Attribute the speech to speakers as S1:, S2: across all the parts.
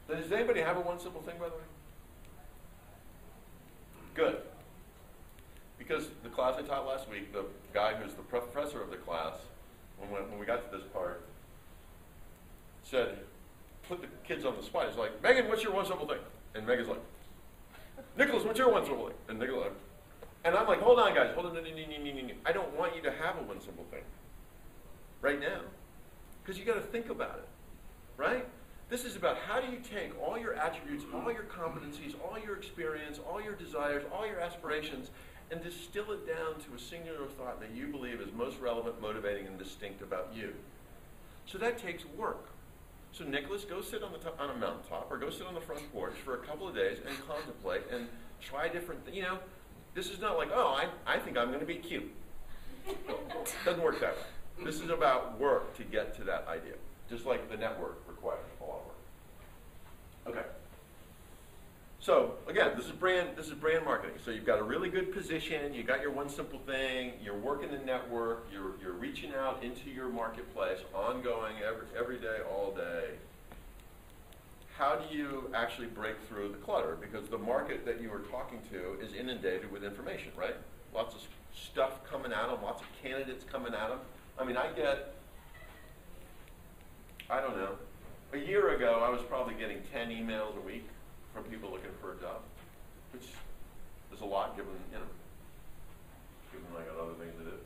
S1: Does anybody have a one simple thing, by the way? Good. Because the class I taught last week, the guy who's the professor of the class, when we got to this part, said, put the kids on the spot. He's like, Megan, what's your one simple thing? And Megan's like, Nicholas, what's your one simple thing? And Nicholas, and I'm like, hold on, guys, hold on. I don't want you to have a one simple thing right now, because you got to think about it, right? This is about how do you take all your attributes, all your competencies, all your experience, all your desires, all your aspirations, and distill it down to a singular thought that you believe is most relevant, motivating, and distinct about you. So that takes work. So Nicholas, go sit on a mountaintop, or go sit on the front porch for a couple of days and contemplate and try different things. You know, this is not like, oh, I think I'm going to be cute. Doesn't work that way. This is about work to get to that idea, just like the network requires a lot of work. Okay. So again, this is brand marketing. So you've got a really good position, you got your one simple thing, you're working the network, you're reaching out into your marketplace, ongoing, every day, all day. How do you actually break through the clutter? Because the market that you are talking to is inundated with information, right? Lots of stuff coming at them, lots of candidates coming at them. I mean, I don't know, a year ago I was probably getting 10 emails a week from people looking for a job, which is a lot given, given I got other things to do.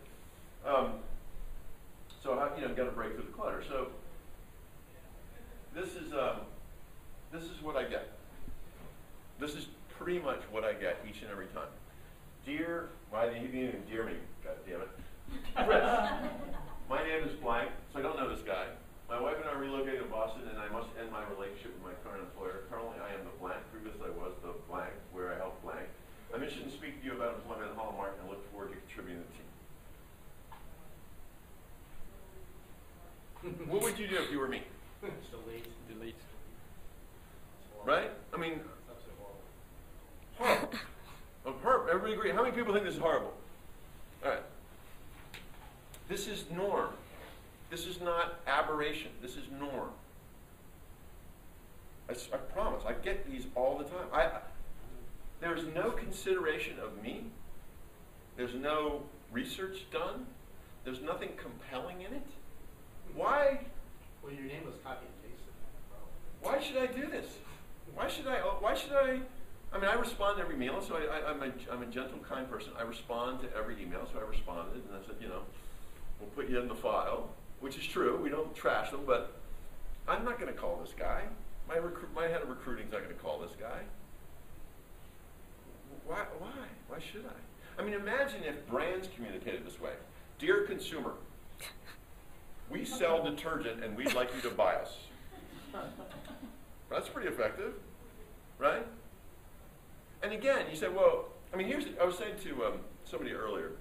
S1: So got to break through the clutter. So this is what I get. This is pretty much what I get each and every time. Dear, why didn't you even dear me? God damn it, Chris. My name is blank, so I don't know this guy. My wife and I relocated to Boston, and I must end my relationship with my current employer. Currently, I am the blank. Previously, I was the blank, where I helped blank. I'm interested in speaking to you about employment at Hallmark and look forward to contributing to the team. What would you do if you were me?
S2: Delete.
S1: Right? I mean, horrible. Horrible. Everybody agree. How many people think this is horrible? All right. This is norm. This is not aberration. This is norm. I promise. I get these all the time. There's no consideration of me. There's no research done. There's nothing compelling in it. Why?
S2: Well, your name was copy and pasted.
S1: Why should I do this? Why should I? I mean, I respond to every email, so I'm a gentle, kind person. I respond to every email, so I responded, and I said, we'll put you in the file. Which is true, we don't trash them, but I'm not going to call this guy. My head of recruiting is not going to call this guy. Why? Why should I? I mean, imagine if brands communicated this way. Dear consumer, we sell detergent and we'd like you to buy us. That's pretty effective, right? And again, you say, well, I mean, I was saying to somebody earlier,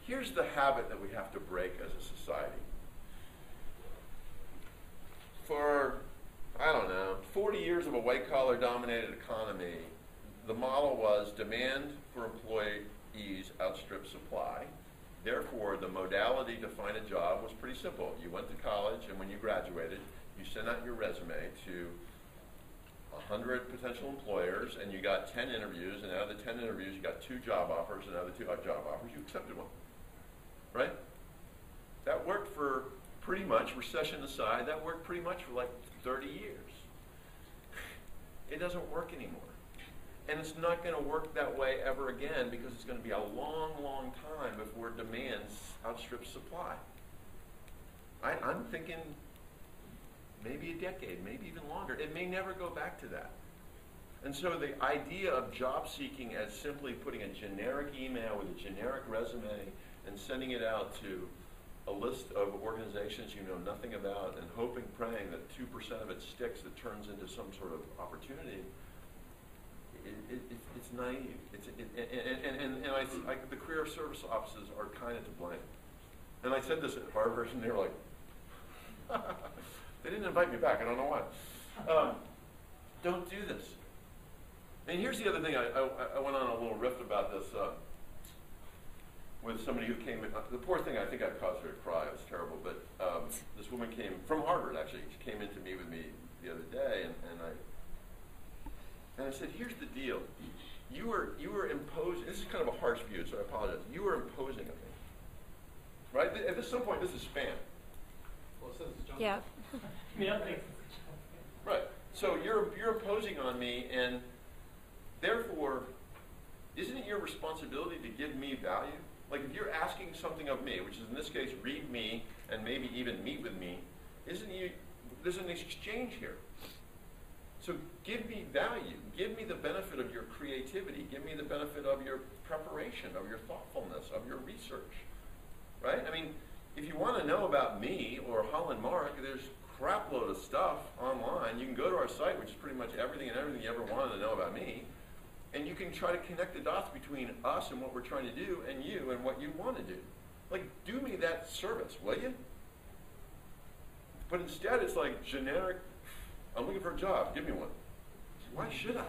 S1: here's the habit that we have to break as a society. For, 40 years of a white-collar dominated economy, the model was demand for employees outstripped supply. Therefore, the modality to find a job was pretty simple. You went to college, and when you graduated, you sent out your resume to 100 potential employers, and you got 10 interviews, and out of the 10 interviews, you got 2 job offers, and out of the 2 job offers, you accepted one. Right? That worked for pretty much, recession aside, that worked pretty much for like 30 years. It doesn't work anymore. And it's not going to work that way ever again because it's going to be a long, long time before demand outstrips supply. I'm thinking maybe a decade, maybe even longer. It may never go back to that. And so the idea of job seeking as simply putting a generic email with a generic resume and sending it out to a list of organizations you know nothing about and hoping, praying that 2% of it sticks, that turns into some sort of opportunity, it's naive. The career service offices are kind of to blame. And I said this at Harvard, and they were like, they didn't invite me back, I don't know why. Don't do this. And here's the other thing, I went on a little riff about this with somebody who came in. The poor thing, I think I caused her to cry, it was terrible, but this woman came from Harvard, actually. She came in to meet with me the other day, said, here's the deal. You were imposing, this is kind of a harsh view, so I apologize. You were imposing on me. Right? At some point, this is spam.
S2: Well, it says it's junk.
S3: Yeah.
S2: Yeah.
S1: Right. So you're imposing on me, and therefore, isn't it your responsibility to give me value? Like if you're asking something of me, which is in this case, read me and maybe even meet with me, there's an exchange here. So give me value. Give me the benefit of your creativity. Give me the benefit of your preparation, of your thoughtfulness, of your research. Right? I mean, if you want to know about me or Holland Mark, there's a crapload of stuff online. You can go to our site, which is pretty much everything you ever wanted to know about me, and you can try to connect the dots between us and what we're trying to do and you and what you want to do. Like, do me that service, will you? But instead, it's like generic, I'm looking for a job, give me one. Why should I?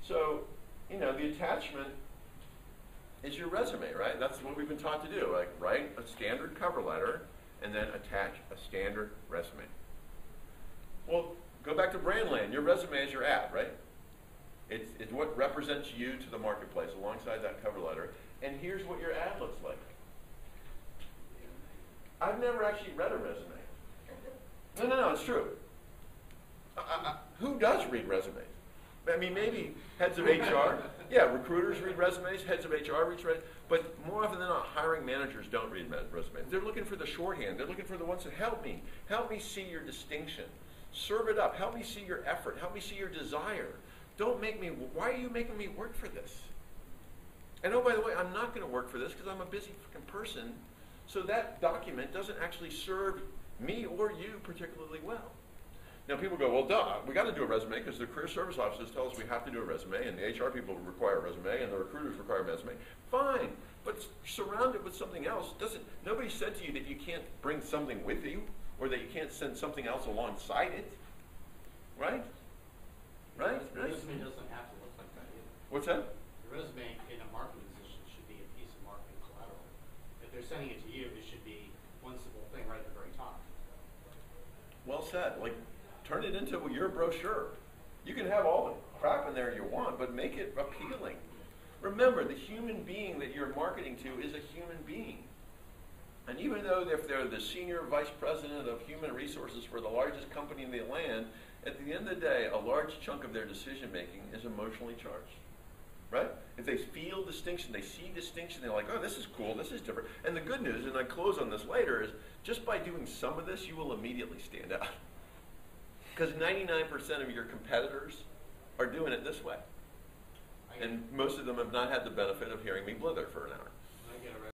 S1: So, the attachment is your resume, right? That's what we've been taught to do. Like, write a standard cover letter and then attach a standard resume. Well, go back to Brandland. Your resume is your ad, right? It's what represents you to the marketplace alongside that cover letter. And here's what your ad looks like. I've never actually read a resume. No, it's true. Who does read resumes? I mean, maybe heads of HR. Yeah, recruiters read resumes, heads of HR read resumes, but more often than not, hiring managers don't read resumes. They're looking for the shorthand. They're looking for the ones that help me see your distinction. Serve it up. Help me see your effort. Help me see your desire. Why are you making me work for this? And oh, by the way, I'm not going to work for this because I'm a busy freaking person. So that document doesn't actually serve me or you particularly well. Now people go, well, duh, we got to do a resume because the career service officers tell us we have to do a resume, and the HR people require a resume, and the recruiters require a resume. Fine, but surround it with something else. Nobody said to you that you can't bring something with you, or that you can't send something else alongside it, right? Right?
S2: The resume doesn't have to look like that either.
S1: What's that?
S2: The resume in a marketing position should be a piece of marketing collateral. If they're sending it to you, it should be one simple thing right at the very top.
S1: Well said. Like, turn it into your brochure. You can have all the crap in there you want, but make it appealing. Remember, the human being that you're marketing to is a human being. And even though if they're the senior vice president of human resources for the largest company in the land, at the end of the day, a large chunk of their decision-making is emotionally charged. Right? If they feel distinction, they see distinction, they're like, oh, this is cool, this is different. And the good news, and I close on this later, is just by doing some of this, you will immediately stand out. Because 99% of your competitors are doing it this way. And most of them have not had the benefit of hearing me blither for an hour.